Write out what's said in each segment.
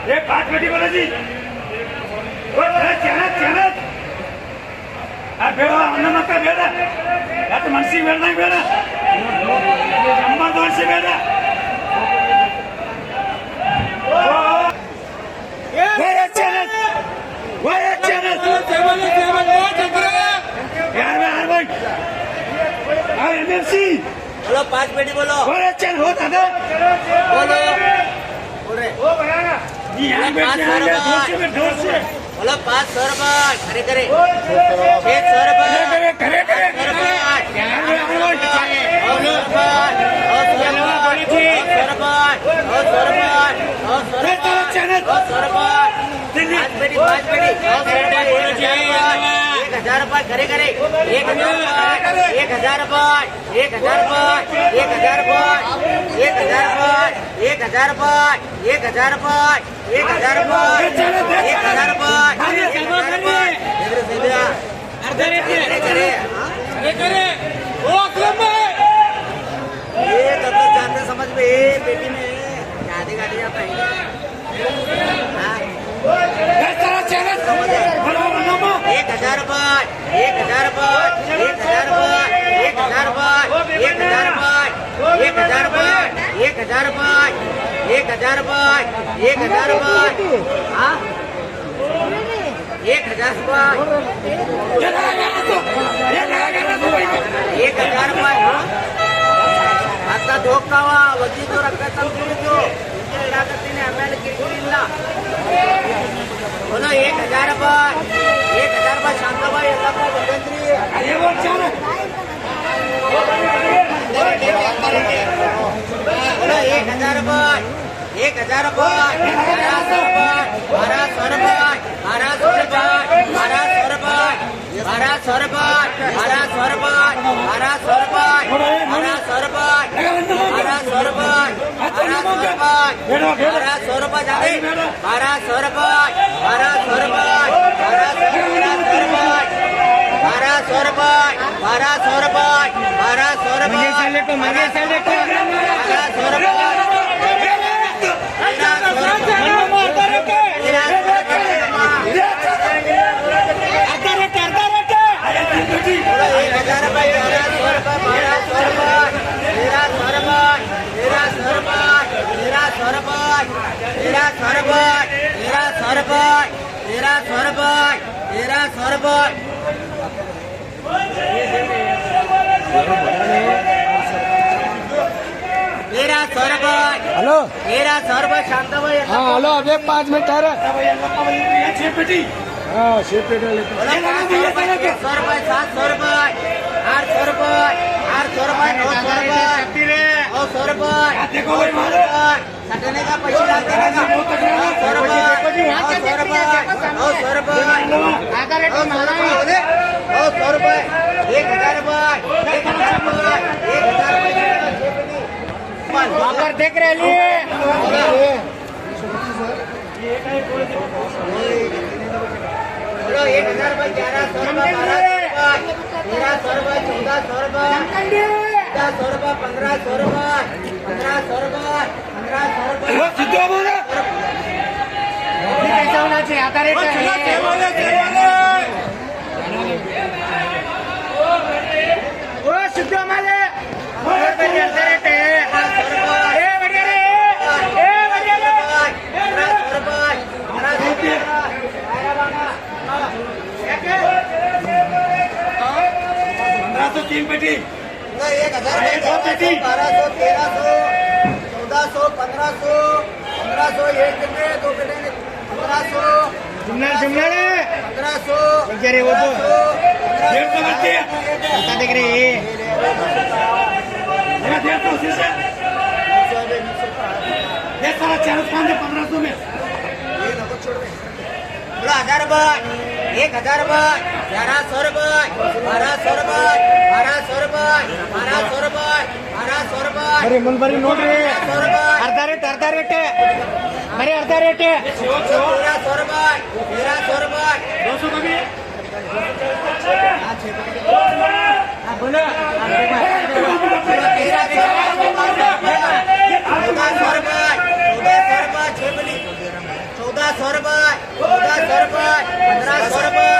ये 5 पेटी बोला जी चैनल बेड़ा अन्न मत बेड़ा या तो मनसी बेड़ा बेड़ा अम्मा दोषी बेड़ा बोलो 5 पेटी बोलो चल हो दादा बोलो बोल रहे बोलो 500 रुपये खरे करे 600 रुपये करे करे पाँच पेटी 1000 रुपये खरे करे 1000 रुपये 1000 रुपये 1000 रुपये 1000 रुपये 1000 रुपये 1000 रुपये 1000 रुपये 1000 रुपये ये तब तक जाते समझ में पेटी में गाड़ी गाड़ी जाता है 1000 रुपये 1000 रुपये 1000 रुपये 1000 रुपये 1000 रुपये 1000 रुपये 1000 रुपये 1000 रुपये 1000 रुपये 1000 रुपये हाँ 1000 रुपये 1000 रुपये आता धोकावा वजी तो रखता जो इलाकतीने आम्हाला किरकिरीला बोलो 1000 रुपये 1000 रुपये शांताबाई यल्लाप्पा भजंत्री बोलो 1000 रुपये 1000 रुपये 1200 रुपये 1200 रुपये 1200 रुपये 1200 रुपये 1200 रुपये 1200 रुपये 1200 रुपये 1200 रुपये 1200 रुपये जाने 1200 रुपये 1200 रुपये 1200 रुपये 1200 रुपये 1200 रुपये मंगे चले को 1200 रुपये 1300 रुपये हेलो 1300 रुपये शांताबाई हाँ हेलो अब 5 मिनट ठहरे हाँ 6 पेटी लेते 600 रुपये 700 रुपये 800 रुपये 800 रुपये 900 रुपये 900 रुपये सटने का पैसे डालते 900 रुपये 900 रुपये 900 रुपये 900 रुपये 1000 रुपये 1000 रुपये वहाँ पर देख रहे लिए बोलो 1000 रुपये 1100 रुपये 1200 रुपये 1300 रुपये 1400 रुपये 1500 रुपये 1500 रुपये 1500 रुपये कैसा होना चाहिए आता सिद्धू हमारे तीन पेटी 1000 पेटी 1200 1300 1400 1500 1500 एक कितने 2 पेटी 1500 जुमला 1500 रे वो तो 150 बनती है बता देख रहे ये सारा 400 में 1000 रुपये 1000 रुपये 1100 रुपये 1200 रुपये 1200 रुपये 1200 रुपये 1200 रुपये अरे मन भरी नोट रे 1200 रुपये अर्धा रेट अरे अर्धा रेट 1300 रुपये 1300 रुपये 200 का भी बोलो 1400 रुपये 6 मिली रुपये 1500 रुपये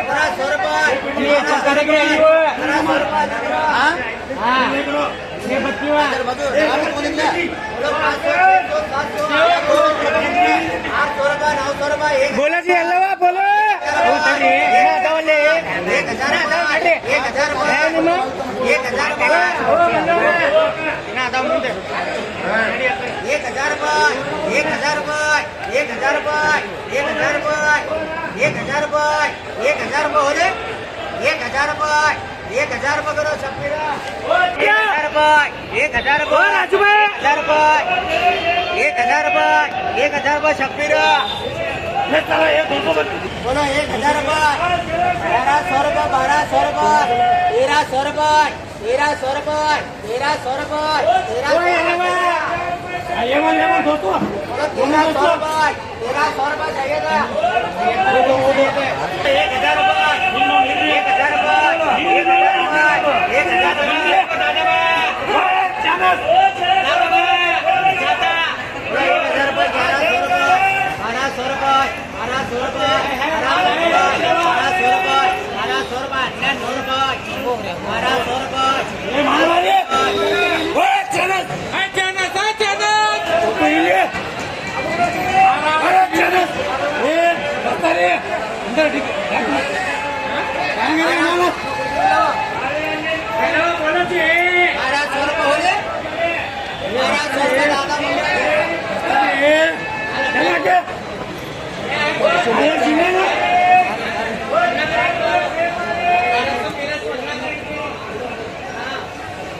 1500 रुपये ये चलता देख रहे हैं वो 1500 रुपये हाँ हाँ ये बत्ती हुआ बोलो 500 800 रुपये 900 रुपये बोलो जी अल्लाह बोलो वो तरी ना दवले 1000 रुपये 1000 रुपये 1000 रुपये ना दव मुंडे 1000 रुपये 1000 रुपये 1000 रुपये 1000 रुपये 1000 रुपये 1000 रुपये हो जाए 1000 रुपये 1000 रुपये करो शब्बीरा 1000 रुपये 1000 रुपये राजू भाई 1000 रुपये 1000 रुपये 1000 रुपये शब्बीरा ये चला ये 200 बोलो 1000 रुपये 1100 रुपये 1200 रुपये 1300 रुपये 1300 रुपये 1300 रुपये 1300 रुपये ये मन 200 बोलो 1300 रुपये 1300 रुपये चाहिए था 1000 रुपये 1000 रुपये 1000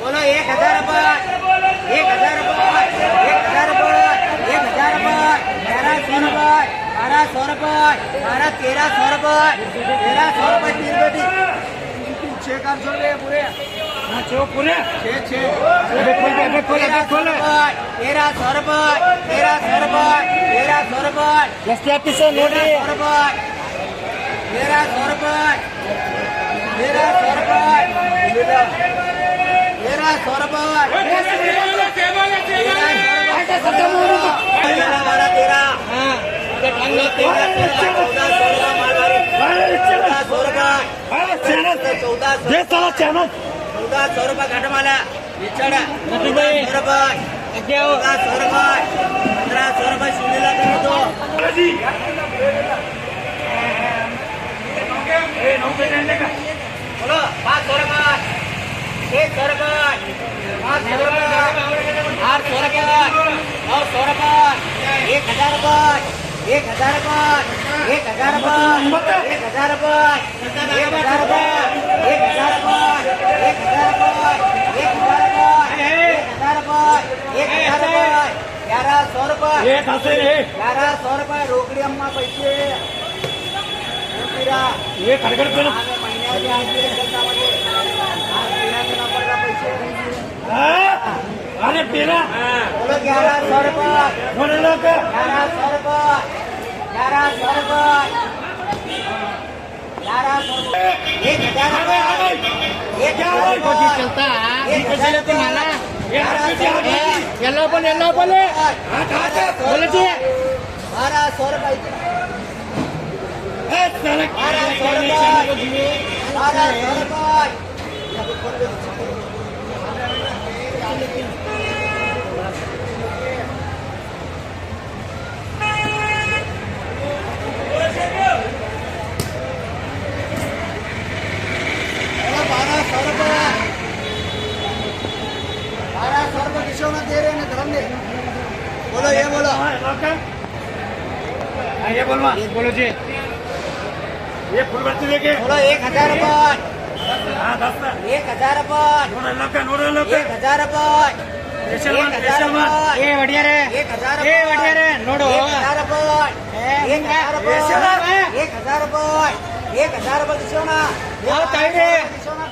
बोलो 1000 रुपये 1000 रुपये 1000 रुपये 1000 रुपये 1100 रुपये 1200 रुपये 1300 रुपये 1300 रुपये 3 बेटी 6 काम छोड़ गए पूरे पूरे 6 खोले 1300 रुपये 1300 रुपये 1300 रुपये ಎಷ್ಟು ಎಪಿಸೋ ನೋಡಿ 1300 रुपये 1300 रुपये 1300 रुपये 1300 ये साला चैनल 1400 रुपये घट माला बिछड़ा 1400 रुपये 1400 रुपये 1500 रुपये सुनीला कर दो बोलो 500 रुपये 600 रुपये 500 रुपये 800 रुपये 900 रुपये 1000 रुपये 1000 रुपये 1000 रुपये 1000 रुपये 1000 रुपये 1000 रुपये 1000 रुपये 1100 रुपये ये खासे रे 1100 रुपये रोकड़ी अम्मा पैसे ये खड़खड़ पे महिन्याची आधी खर्चामध्ये पैसे अरे पेरा बोलो 1100 रुपये थोड़े लोग 1100 रुपये 1100 रुपये 1100 रुपये 1000 रुपये 1000 रुपये चलता 1000 रुपये ಎಲ್ಲೋ ಬನ್ನಿ बोलो जी 1200 रुपये 1200 रुपये दे रहे हैं धर्म ने बोलो ये बोलो ये बोलवा बोलो जी ये फुल बत्ती देखे बोलो 1000 रुपये हाँ 10 1000 रुपये नोड़ लोग 1000 रुपये ಏ ಹೊಡಿಯಾರೆ 1000 ಏ ಹೊಡಿಯಾರೆ ನೋಡು 1000 रुपये 1000 रुपये 1000 रुपये 1000 रुपये दिसो ना ಯಾವ ತಾಯಿರೇ दिसो ना